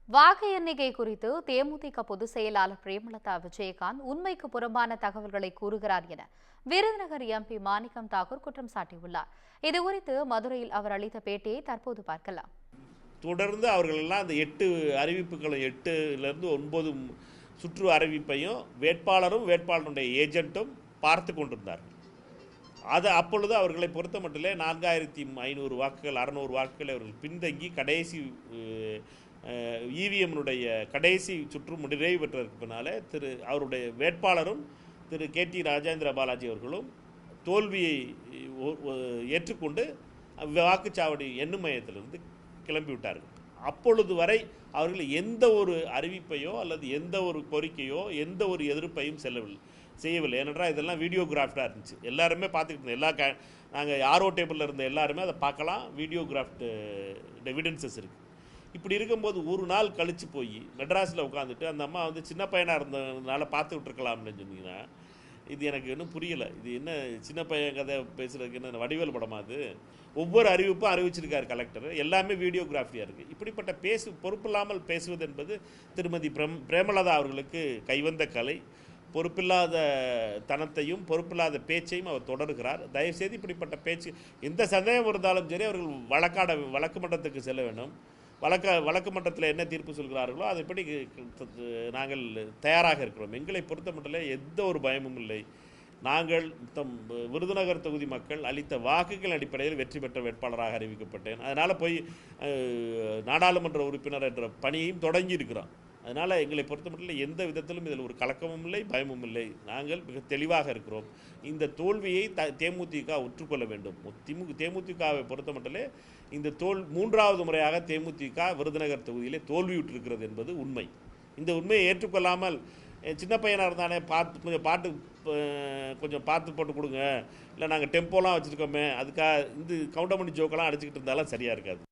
வாக்கு எண்ணிக்கை குறித்து தேமுதிக பொதுச் செயலாளர் பிரேமலதா விஜயகாந்த் உண்மைக்கு புறம்பான தகவல்களை கூறுகிறார் என விருதுநகர் எம்பி மாணிக்கம் தாக்கூர் குற்றம் சாட்டியுள்ளார். இதுகுறித்து மதுரையில் அவர் அளித்த பேட்டியை தற்போது பார்க்கலாம். தொடர்ந்து அவர்கள் எல்லாம் அந்த 8 அறிவிப்புகளும் 8லிருந்து 9 சுற்று அறிவிப்பையும் வேட்பாளரும் வேட்பாளருடைய ஏஜென்ட்டும் பார்த்து கொண்டிருந்தார்கள். அப்பொழுது அவர்களை பொறுத்த மட்டிலே 4500 வாக்குகள் 600 வாக்குகளை அவர்கள் பின்தங்கி கடைசி இவிஎம்னுடைய கடைசி சுற்று நிறைவு பெற்றதற்கு பின்னாலே அவருடைய வேட்பாளரும் திரு KT ராஜேந்திர பாலாஜி அவர்களும் தோல்வியை ஏற்றுக்கொண்டு வாக்குச்சாவடி எண்ணும் மையத்திலிருந்து கிளம்பிவிட்டார்கள். அப்பொழுது வரை அவர்கள் எந்த ஒரு அறிவிப்பையோ அல்லது எந்த ஒரு கோரிக்கையோ எந்த ஒரு எதிர்ப்பையும் செய்யவில்லை. ஏனென்றால் இதெல்லாம் வீடியோகிராஃப்டாக இருந்துச்சு. எல்லாருமே பார்த்துக்கிட்டு இருந்தோம். நாங்கள் ஆர்ஓ டேபிளில் இருந்த எல்லாருமே அதை பார்க்கலாம். வீடியோகிராஃப்டு எவிடன்சஸ் இருக்குது. இப்படி இருக்கும்போது ஒரு நாள் கழித்து போய் மெட்ராஸில் உட்காந்துட்டு அந்த அம்மா சின்ன பையனாக இருந்ததுனால பார்த்து விட்டுருக்கலாம்னு சொன்னீங்கன்னா இது எனக்கு இன்னும் புரியலை. இது என்ன சின்ன பையன் கதை பேசுகிறதுக்கு என்ன வடிவேல் படமா? அது ஒவ்வொரு அறிவிப்பும் அறிவிச்சிருக்கார் கலெக்டர். எல்லாமே வீடியோகிராஃபியாக இருக்குது. இப்படிப்பட்ட பொறுப்பில்லாமல் பேசுவது என்பது திருமதி பிரேமலதா அவர்களுக்கு கைவந்த கலை. பொறுப்பில்லாத தனத்தையும் பொறுப்பில்லாத பேச்சையும் அவர் தொடர்கிறார். தயவுசெய்து இப்படிப்பட்ட பேச்சு எந்த சந்தேகம் இருந்தாலும் சரி அவர்கள் வழக்கு மன்றத்துக்கு செல்ல வேண்டும். வழக்கு மன்றத்தில் என்ன தீர்ப்பு சொல்கிறார்களோ அதைப்படி நாங்கள் தயாராக இருக்கிறோம். எங்களை பொறுத்த மட்டும் எந்த ஒரு பயமும் இல்லை. நாங்கள் விருதுநகர் தொகுதி மக்கள் அளித்த வாக்குகள் அடிப்படையில் வெற்றி பெற்ற வேட்பாளராக அறிவிக்கப்பட்டேன். அதனால் போய் நாடாளுமன்ற உறுப்பினர் என்ற பணியையும் தொடங்கி இருக்கிறோம். அதனால் எங்களை பொறுத்த மட்டும் எந்த விதத்திலும் இதில் ஒரு கலக்கமும் இல்லை, பயமும் இல்லை. நாங்கள் மிக தெளிவாக இருக்கிறோம். இந்த தோல்வியை தேமுதிக ஒற்றுக்கொள்ள வேண்டும். தேமுதிகவை பொறுத்த மட்டும் இந்த 3வது முறையாக தேமுதிக விருதுநகர் தொகுதியிலே தோல்வியுற்றிருக்கிறது என்பது உண்மை. இந்த உண்மையை ஏற்றுக்கொள்ளாமல் சின்ன பையனாக இருந்தானே கொஞ்சம் பார்த்து போட்டு கொடுங்க, இல்லை நாங்கள் டெம்போலாம் வச்சுருக்கோமே அதுக்காக இந்த கவுண்டமணி ஜோக்கெல்லாம் அடிச்சுக்கிட்டு இருந்தாலும் சரியாக இருக்காது.